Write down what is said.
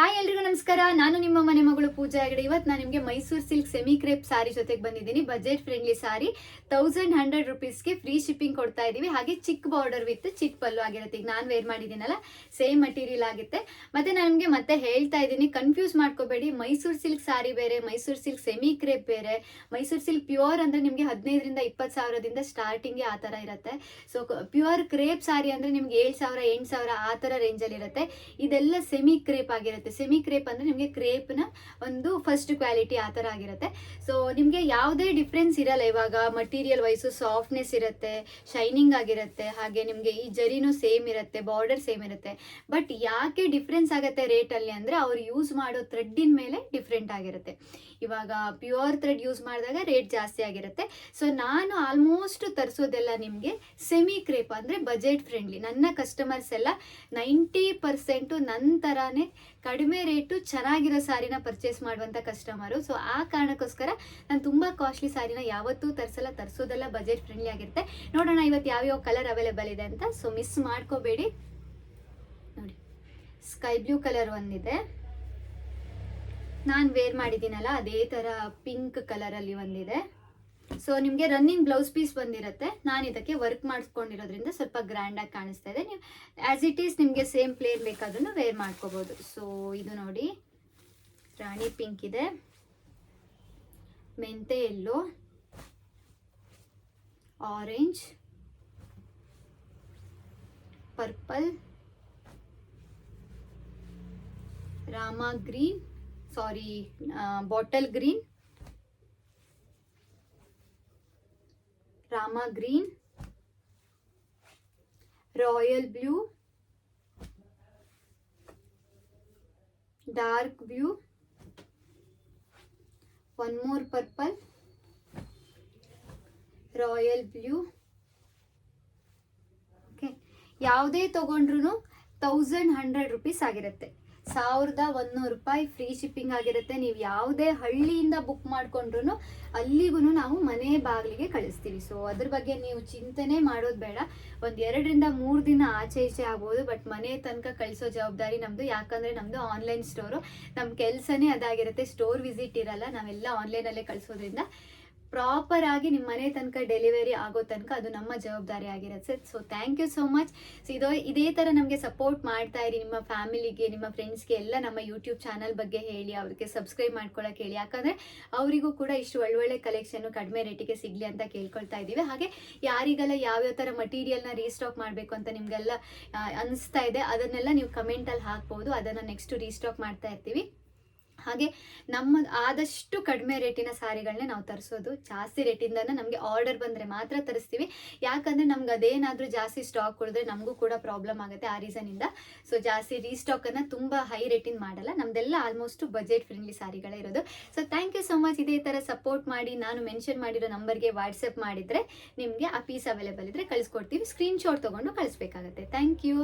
Hi ಎಲ್ರಿಗೂ ನಮಸ್ಕಾರ. ನಾನು ನಿಮ್ಮ ಮನೆ ಮಗಳು ಪೂಜಾ ಹೆಗಡೆ. ಇವತ್ತು ನಾನು ನಿಮಗೆ ಮೈಸೂರು ಸಿಲ್ಕ್ ಸೆಮಿ ಕ್ರೇಪ್ ಸಾರಿ ಜೊತೆಗೆ ಬಂದಿದ್ದೀನಿ. ಬಜೆಟ್ ಫ್ರೆಂಡ್ಲಿ ಸಾರಿ 1100 ರೂಪೀಸ್ಗೆ ಫ್ರೀ ಶಿಪ್ಪಿಂಗ್ ಕೊಡ್ತಾ ಇದ್ದೀವಿ. ಹಾಗೆ ಚಿಕ್ಕ ಬಾರ್ಡರ್ ವಿತ್ ಚಿಕ್ಕ ಪಲ್ಲು ಆಗಿರುತ್ತೆ. ಈಗ ನಾನು ವೇರ್ ಮಾಡಿದ್ದೀನಲ್ಲ, ಸೇಮ್ ಮಟೀರಿಯಲ್ ಆಗುತ್ತೆ. ಮತ್ತೆ ನಾನು ನಿಮಗೆ ಮತ್ತೆ ಹೇಳ್ತಾ ಇದ್ದೀನಿ, ಕನ್ಫ್ಯೂಸ್ ಮಾಡ್ಕೋಬೇಡಿ. ಮೈಸೂರು ಸಿಲ್ಕ್ ಸಾರಿ ಬೇರೆ, ಮೈಸೂರು ಸಿಲ್ಕ್ ಸೆಮಿ ಕ್ರೇಪ್ ಬೇರೆ. ಮೈಸೂರು ಸಿಲ್ಕ್ ಪ್ಯೂರ್ ಅಂದರೆ ನಿಮಗೆ 15ರಿಂದ 20 ಸಾವಿರದಿಂದ ಸ್ಟಾರ್ಟಿಂಗ್ಗೆ ಆ ಥರ ಇರುತ್ತೆ. ಸೊ ಪ್ಯೂರ್ ಕ್ರೇಪ್ ಸಾರಿ ಅಂದರೆ ನಿಮ್ಗೆ 7,000 8,000 ಆ ಥರ ರೇಂಜಲ್ಲಿ ಇರುತ್ತೆ. ಇದೆಲ್ಲ ಸೆಮಿ ಕ್ರೇಪ್ ಆಗಿರುತ್ತೆ. ಸೆಮಿ ಕ್ರೇಪ್ ಅಂದ್ರೆ ನಿಮಗೆ ಕ್ರೇಪ್ನ ಒಂದು ಫಸ್ಟ್ ಕ್ವಾಲಿಟಿ ಆ ಥರ ಆಗಿರುತ್ತೆ. ಸೊ ನಿಮಗೆ ಯಾವುದೇ ಡಿಫ್ರೆನ್ಸ್ ಇರಲ್ಲ. ಇವಾಗ ಮಟೀರಿಯಲ್ ವೈಸು ಸಾಫ್ಟ್ನೆಸ್ ಇರುತ್ತೆ, ಶೈನಿಂಗ್ ಆಗಿರುತ್ತೆ, ಹಾಗೆ ನಿಮಗೆ ಈ ಜರಿನೂ ಸೇಮ್ ಇರುತ್ತೆ, ಬಾರ್ಡರ್ ಸೇಮ್ ಇರುತ್ತೆ. ಬಟ್ ಯಾಕೆ ಡಿಫ್ರೆನ್ಸ್ ಆಗುತ್ತೆ ರೇಟಲ್ಲಿ ಅಂದರೆ ಅವ್ರು ಯೂಸ್ ಮಾಡೋ ಥ್ರೆಡ್ಡಿನ ಮೇಲೆ ಡಿಫ್ರೆಂಟ್ ಆಗಿರುತ್ತೆ. ಇವಾಗ ಪ್ಯೂರ್ ಥ್ರೆಡ್ ಯೂಸ್ ಮಾಡಿದಾಗ ರೇಟ್ ಜಾಸ್ತಿ ಆಗಿರುತ್ತೆ. ಸೊ ನಾನು ಆಲ್ಮೋಸ್ಟ್ ತರಿಸೋದೆಲ್ಲ ನಿಮಗೆ ಸೆಮಿ ಕ್ರೇಪ್ ಅಂದರೆ ಬಜೆಟ್ ಫ್ರೆಂಡ್ಲಿ. ನನ್ನ ಕಸ್ಟಮರ್ಸ್ ಎಲ್ಲ 90% ನನ್ನ ಥರನೇ ಕಡಿಮೆ ರೇಟು ಚೆನ್ನಾಗಿರೋ ಸಾರಿನ ಪರ್ಚೇಸ್ ಮಾಡುವಂಥ ಕಸ್ಟಮರು. ಸೊ ಆ ಕಾರಣಕ್ಕೋಸ್ಕರ ನಾನು ತುಂಬ ಕಾಸ್ಟ್ಲಿ ಸಾರಿನ ಯಾವತ್ತೂ ತರಿಸೋದೆಲ್ಲ ಬಜೆಟ್ ಫ್ರೆಂಡ್ಲಿ ಆಗಿರುತ್ತೆ. ನೋಡೋಣ ಇವತ್ತು ಯಾವ್ಯಾವ ಕಲರ್ ಅವೈಲೇಬಲ್ ಇದೆ ಅಂತ. ಸೊ ಮಿಸ್ ಮಾಡ್ಕೋಬೇಡಿ. ನೋಡಿ, ಸ್ಕೈ ಬ್ಲೂ ಕಲರ್ ಒಂದಿದೆ, ನಾನು ವೇರ್ ಮಾಡಿದ್ದೀನಲ್ಲ ಅದೇ ಥರ ಪಿಂಕ್ ಕಲರಲ್ಲಿ ಒಂದಿದೆ. ಸೊ ನಿಮಗೆ ರನ್ನಿಂಗ್ ಬ್ಲೌಸ್ ಪೀಸ್ ಬಂದಿರುತ್ತೆ. ನಾನು ಇದಕ್ಕೆ ವರ್ಕ್ ಮಾಡಿಸ್ಕೊಂಡಿರೋದ್ರಿಂದ ಸ್ವಲ್ಪ ಗ್ರ್ಯಾಂಡಾಗಿ ಕಾಣಿಸ್ತಾ ಇದೆ. ನೀವು ಆ್ಯಸ್ ಇಟ್ ಈಸ್ ನಿಮಗೆ ಸೇಮ್ ಪ್ಲೇನ್ ಬೇಕಾದ್ರೂ ವೇರ್ ಮಾಡ್ಕೋಬೋದು. ಸೊ ಇದು ನೋಡಿ, ರಾಣಿ ಪಿಂಕ್ ಇದೆ, ಮೆಂತೆ ಎಲ್ಲೋ, ಆರೆಂಜ್, ಪರ್ಪಲ್, ರಾಮ ಗ್ರೀನ್, ಬಾಟಲ್ ಗ್ರೀನ್, ರಾಮ green, royal blue, dark blue, one more purple, royal blue. Okay, ಯಾವುದೇ ತಗೊಂಡ್ರು 1100 ರೂಪೀಸ್ ಆಗಿರುತ್ತೆ. 1100 ರೂಪಾಯಿ ಫ್ರೀ ಶಿಪ್ಪಿಂಗ್ ಆಗಿರುತ್ತೆ. ನೀವು ಯಾವುದೇ ಹಳ್ಳಿಯಿಂದ ಬುಕ್ ಮಾಡ್ಕೊಂಡ್ರು ಅಲ್ಲಿಗೂ ನಾವು ಮನೆ ಬಾಗಿಲಿಗೆ ಕಳಿಸ್ತೀವಿ. ಸೊ ಅದ್ರ ಬಗ್ಗೆ ನೀವು ಚಿಂತನೆ ಮಾಡೋದು ಬೇಡ. ಒಂದು 2 ರಿಂದ 3 ದಿನ ಆಚೆ ಈಚೆ ಆಗ್ಬೋದು, ಬಟ್ ಮನೆ ತನಕ ಕಳಿಸೋ ಜವಾಬ್ದಾರಿ ನಮ್ಮದು. ಯಾಕಂದರೆ ನಮ್ಮದು ಆನ್ಲೈನ್ ಸ್ಟೋರು, ನಮ್ಮ ಕೆಲಸನೇ ಅದಾಗಿರುತ್ತೆ. ಸ್ಟೋರ್ ವಿಸಿಟ್ ಇರಲ್ಲ, ನಾವೆಲ್ಲ ಆನ್ಲೈನಲ್ಲೇ ಕಳಿಸೋದ್ರಿಂದ ಪ್ರಾಪರ್ ಆಗಿ ನಿಮ್ಮ ಮನೆ ತನಕ ಡೆಲಿವರಿ ಆಗೋ ತನಕ ಅದು ನಮ್ಮ ಜವಾಬ್ದಾರಿ ಆಗಿರುತ್ತೆ. So thank you so much. So ಇದೇ ಥರ ನಮಗೆ ಸಪೋರ್ಟ್ ಮಾಡ್ತಾ ಇರಿ. ನಿಮ್ಮ ಫ್ಯಾಮಿಲಿಗೆ, ನಿಮ್ಮ ಫ್ರೆಂಡ್ಸ್ಗೆ ಎಲ್ಲ ನಮ್ಮ ಯೂಟ್ಯೂಬ್ ಚಾನಲ್ ಬಗ್ಗೆ ಹೇಳಿ, ಅವ್ರಿಗೆ ಸಬ್ಸ್ಕ್ರೈಬ್ ಮಾಡ್ಕೊಳ್ಳೋಕೆ ಹೇಳಿ. ಯಾಕಂದರೆ ಅವರಿಗೂ ಕೂಡ ಇಷ್ಟು ಒಳ್ಳೊಳ್ಳೆ ಕಲೆಕ್ಷನ್ನು ಕಡಿಮೆ ರೇಟಿಗೆ ಸಿಗಲಿ ಅಂತ ಕೇಳ್ಕೊಳ್ತಾ ಇದ್ದೀವಿ. ಹಾಗೆ ಯಾರಿಗೆಲ್ಲ ಯಾವ್ಯಾವ ಥರ ಮಟೀರಿಯಲ್ನ ರೀಸ್ಟಾಕ್ ಮಾಡಬೇಕು ಅಂತ ನಿಮಗೆಲ್ಲ ಅನಿಸ್ತಾ ಇದೆ, ಅದನ್ನೆಲ್ಲ ನೀವು ಕಮೆಂಟಲ್ಲಿ ಹಾಕ್ಬೋದು. ಅದನ್ನು ನೆಕ್ಸ್ಟ್ ರೀಸ್ಟಾಕ್ ಮಾಡ್ತಾ ಇರ್ತೀವಿ. ಹಾಗೆ ನಮ್ಮ ಆದಷ್ಟು ಕಡಿಮೆ ರೇಟಿನ ಸಾರಿಗಳನ್ನೇ ನಾವು ತರಿಸೋದು. ಜಾಸ್ತಿ ರೇಟಿಂದ ನಮಗೆ ಆರ್ಡರ್ ಬಂದರೆ ಮಾತ್ರ ತರಿಸ್ತೀವಿ. ಯಾಕಂದರೆ ನಮ್ಗೆ ಅದೇನಾದರೂ ಜಾಸ್ತಿ ಸ್ಟಾಕ್ ಉಳಿದ್ರೆ ನಮಗೂ ಕೂಡ ಪ್ರಾಬ್ಲಮ್ ಆಗುತ್ತೆ. ಆ ರೀಸನಿಂದ ಸೊ ಜಾಸ್ತಿ ರೀಸ್ಟಾಕನ್ನು ತುಂಬ ಹೈ ರೇಟಿಂದ ಮಾಡಲ್ಲ. ನಮ್ಮದೆಲ್ಲ ಆಲ್ಮೋಸ್ಟ್ ಬಜೆಟ್ ಫ್ರೆಂಡ್ಲಿ ಸಾರಿಗಳೇ ಇರೋದು. So thank you so much. ಇದೇ ಥರ ಸಪೋರ್ಟ್ ಮಾಡಿ. ನಾನು ಮೆನ್ಷನ್ ಮಾಡಿರೋ ನಂಬರ್ಗೆ ವಾಟ್ಸಪ್ ಮಾಡಿದರೆ ನಿಮಗೆ ಆ ಪೀಸ್ ಅವೈಲೇಬಲ್ ಇದ್ದರೆ ಕಳಿಸ್ಕೊಡ್ತೀವಿ. ಸ್ಕ್ರೀನ್ಶಾಟ್ ತೊಗೊಂಡು ಕಳಿಸ್ಬೇಕಾಗತ್ತೆ. Thank you.